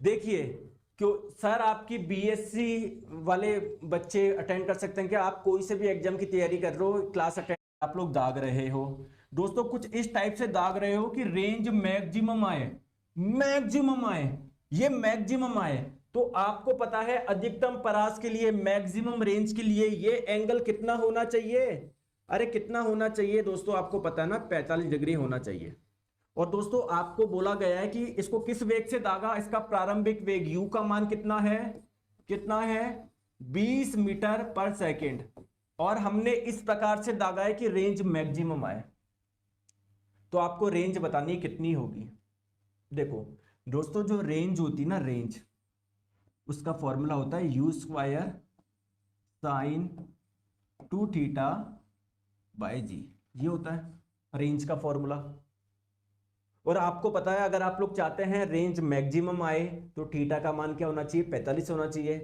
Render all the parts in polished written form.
देखिए क्यों सर, आपकी बीएससी वाले बच्चे अटेंड कर सकते हैं क्या? आप कोई से भी एग्जाम की तैयारी कर रहे हो, क्लास अटेंड, आप लोग दाग रहे हो दोस्तों, कुछ इस टाइप से दाग रहे हो कि रेंज मैक्सिमम आए, मैक्सिमम आए, ये मैक्सिमम आए। तो आपको पता है अधिकतम परास के लिए, मैक्सिमम रेंज के लिए ये एंगल कितना होना चाहिए? अरे कितना होना चाहिए दोस्तों, आपको पता है ना, 45 डिग्री होना चाहिए। और दोस्तों आपको बोला गया है कि इसको किस वेग से दागा, इसका प्रारंभिक वेग u का मान कितना है, कितना है 20 मीटर पर सेकेंड, और हमने इस प्रकार से दागा है कि रेंज मैक्सिमम आए। तो आपको रेंज बतानी कितनी होगी। देखो दोस्तों, जो रेंज होती ना, रेंज, उसका फॉर्मूला होता है u square sine 2 theta by g, ये होता है रेंज का फॉर्मूला। और आपको पता है अगर आप लोग चाहते हैं रेंज मैक्सिमम आए तो थीटा का मान क्या होना चाहिए, 45 होना चाहिए।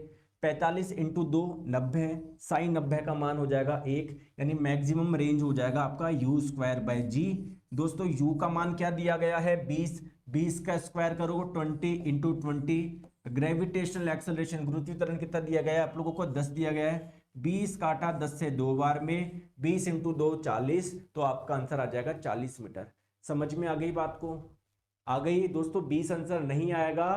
45 इंटू 2 90, साइन 90 का मान हो जाएगा 1, यानी मैक्सिमम रेंज हो जाएगा आपका u स्क्वायर बाय जी। दोस्तों u का मान क्या दिया गया है 20, 20 का स्क्वायर करोगे 20 इंटू 20। ग्रेविटेशनल एक्सेलरेशन, गुरुत्वीय त्वरण कितना दिया गया है आप लोगों को, 10 दिया गया है। 20 काटा 10 से 2 बार में, 20 इंटू 2 40, तो आपका आंसर आ जाएगा 40 मीटर। समझ में आ गई बात को? आ गई दोस्तों, 20 आंसर नहीं आएगा,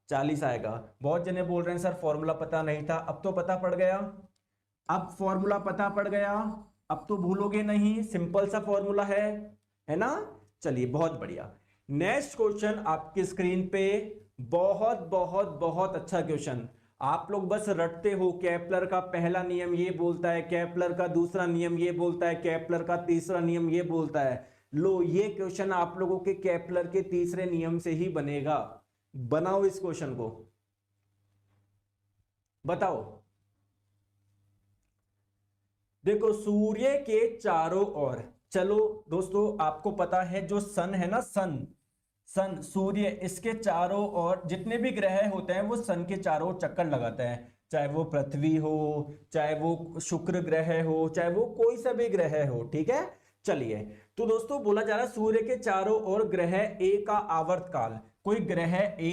40 आएगा। बहुत जने बोल रहे हैं सर फॉर्मूला पता नहीं था, अब तो पता पड़ गया। अब फॉर्मूला पता पड़ गया, अब तो भूलोगे नहीं, सिंपल सा फॉर्मूला है ना। चलिए बहुत बढ़िया। नेक्स्ट क्वेश्चन आपकी स्क्रीन पे, बहुत बहुत बहुत अच्छा क्वेश्चन। आप लोग बस रटते हो, केपलर का पहला नियम ये बोलता है, केपलर का दूसरा नियम ये बोलता है, केपलर का तीसरा नियम ये बोलता है। लो ये क्वेश्चन आप लोगों के केपलर के तीसरे नियम से ही बनेगा। बनाओ इस क्वेश्चन को, बताओ। देखो सूर्य के चारों ओर, चलो दोस्तों आपको पता है जो सन है ना, सन, सन सूर्य, इसके चारों ओर जितने भी ग्रह होते हैं वो सन के चारों ओर चक्कर लगाते हैं, चाहे वो पृथ्वी हो, चाहे वो शुक्र ग्रह हो, चाहे वो कोई सा भी ग्रह हो, ठीक है। चलिए, तो दोस्तों बोला जा रहा है सूर्य के चारों ओर ग्रह ए का आवर्त काल, कोई ग्रह ए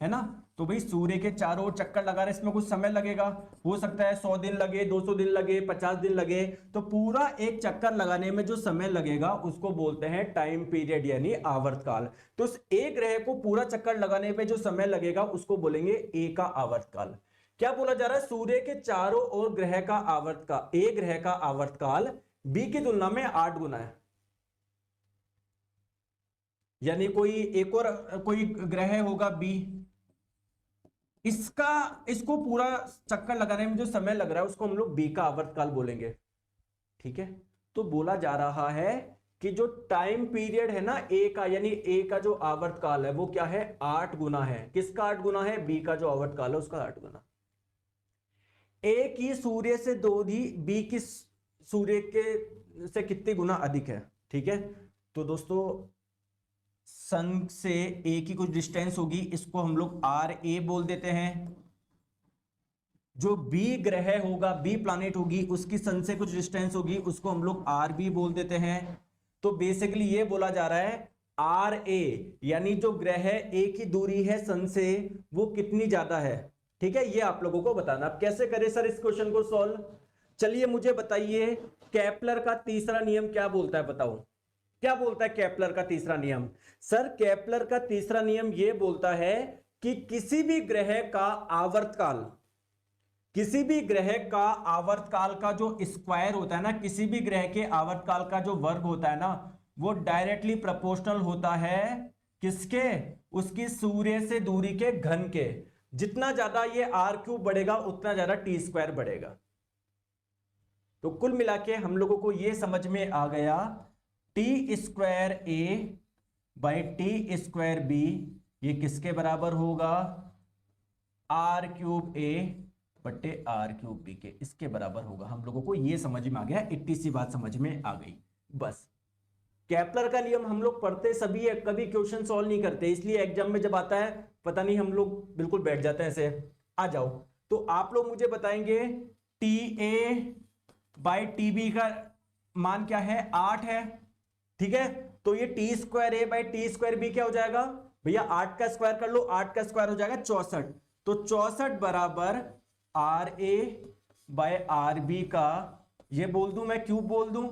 है ना, तो भाई सूर्य के चारों ओर चक्कर लगा रहे, इसमें कुछ समय लगेगा, हो सकता है 100 दिन लगे, 200 दिन लगे, 50 दिन लगे, तो पूरा एक चक्कर लगाने में जो समय लगेगा उसको बोलते हैं टाइम पीरियड यानी आवर्तकाल। तो उस एक ग्रह को पूरा चक्कर लगाने में जो समय लगेगा उसको बोलेंगे ए का आवर्तकाल। क्या बोला जा रहा है, सूर्य के चारों ओर ग्रह का आवर्तकाल, ए ग्रह का आवर्तकाल बी की तुलना में 8 गुना है। यानी कोई एक और कोई ग्रह होगा बी, इसको पूरा चक्कर लगाने में जो समय लग रहा है उसको हम लोग बी का आवर्तकाल बोलेंगे, ठीक है। तो बोला जा रहा है कि जो टाइम पीरियड है ना ए का, यानी ए का जो आवर्तकाल है वो क्या है, 8 गुना है। किसका 8 गुना है, बी का जो आवर्तकाल है उसका 8 गुना। ए की सूर्य से दोधी बी की सूर्य के से कितनी गुना अधिक है, ठीक है। तो दोस्तों सन से ए की कुछ डिस्टेंस होगी, इसको हम लोग आर ए बोल देते हैं। जो बी ग्रह होगा, बी प्लैनेट होगी, उसकी सन से कुछ डिस्टेंस होगी, उसको हम लोग आर बी बोल देते हैं। तो बेसिकली ये बोला जा रहा है आर ए, यानी जो ग्रह ए की दूरी है सन से वो कितनी ज्यादा है, ठीक है। ये आप लोगों को बताना। अब कैसे करें सर इस क्वेश्चन को सॉल्व, चलिए मुझे बताइए केपलर का तीसरा नियम क्या बोलता है, बताओ क्या बोलता है केपलर का तीसरा नियम। सर केपलर का तीसरा नियम यह बोलता है कि किसी भी ग्रह का आवर्तकाल, किसी भी ग्रह का आवर्तकाल का जो स्क्वायर होता है ना, किसी भी ग्रह के आवर्तकाल का जो वर्ग होता है ना, वो डायरेक्टली प्रोपोर्शनल होता है किसके, उसकी सूर्य से दूरी के घन के। जितना ज्यादा ये आर क्यूब बढ़ेगा उतना ज्यादा टी स्क्वायर बढ़ेगा। तो कुल मिला के हम लोगों को यह समझ में आ गया T square A by T square B ये किसके बराबर होगा, आर क्यूब ए बटे आर क्यूब बी के, इसके बराबर होगा। हम लोगों को यह समझ में आ गया, इतनी सी बात समझ में आ गई बस। केपलर का नियम हम लोग पढ़ते सभी है, कभी क्वेश्चन सॉल्व नहीं करते, इसलिए एग्जाम में जब आता है पता नहीं हम लोग बिल्कुल बैठ जाते हैं ऐसे। आ जाओ, तो आप लोग मुझे बताएंगे T A by T B का मान क्या है, 8 है, ठीक है। तो ये T square A by T square B क्या हो जाएगा, भैया 8 का स्क्वायर कर लो, 8 का स्क्वायर हो जाएगा 64, तो 64 बराबर R A by R B का, ये बोल दूं मैं क्यूब बोल दूं,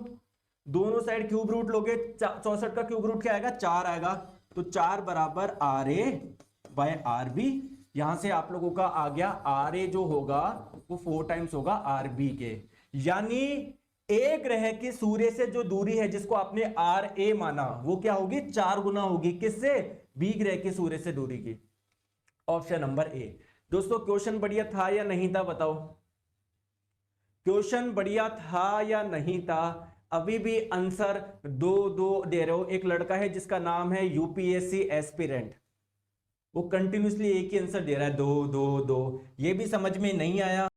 दोनों साइड क्यूब रूट लोगे, 64 का क्यूब रूट क्या आएगा 4 आएगा, तो 4 बराबर R A by R B. यहां से आप लोगों का आ गया आर ए जो होगा वो 4 टाइम्स होगा आर बी के, यानी ए ग्रह के सूर्य से जो दूरी है जिसको आपने आर ए माना वो क्या होगी 4 गुना होगी, किससे, बी ग्रह के सूर्य से दूरी की। Option number A. दोस्तों क्वेश्चन बढ़िया था या नहीं था बताओ, क्वेश्चन बढ़िया था या नहीं था? अभी भी आंसर दो दो दे रहे हो। एक लड़का है जिसका नाम है यूपीएससी एस्पिरेंट, वो कंटिन्यूसली एक ही आंसर दे रहा है, दो दो दो। ये भी समझ में नहीं आया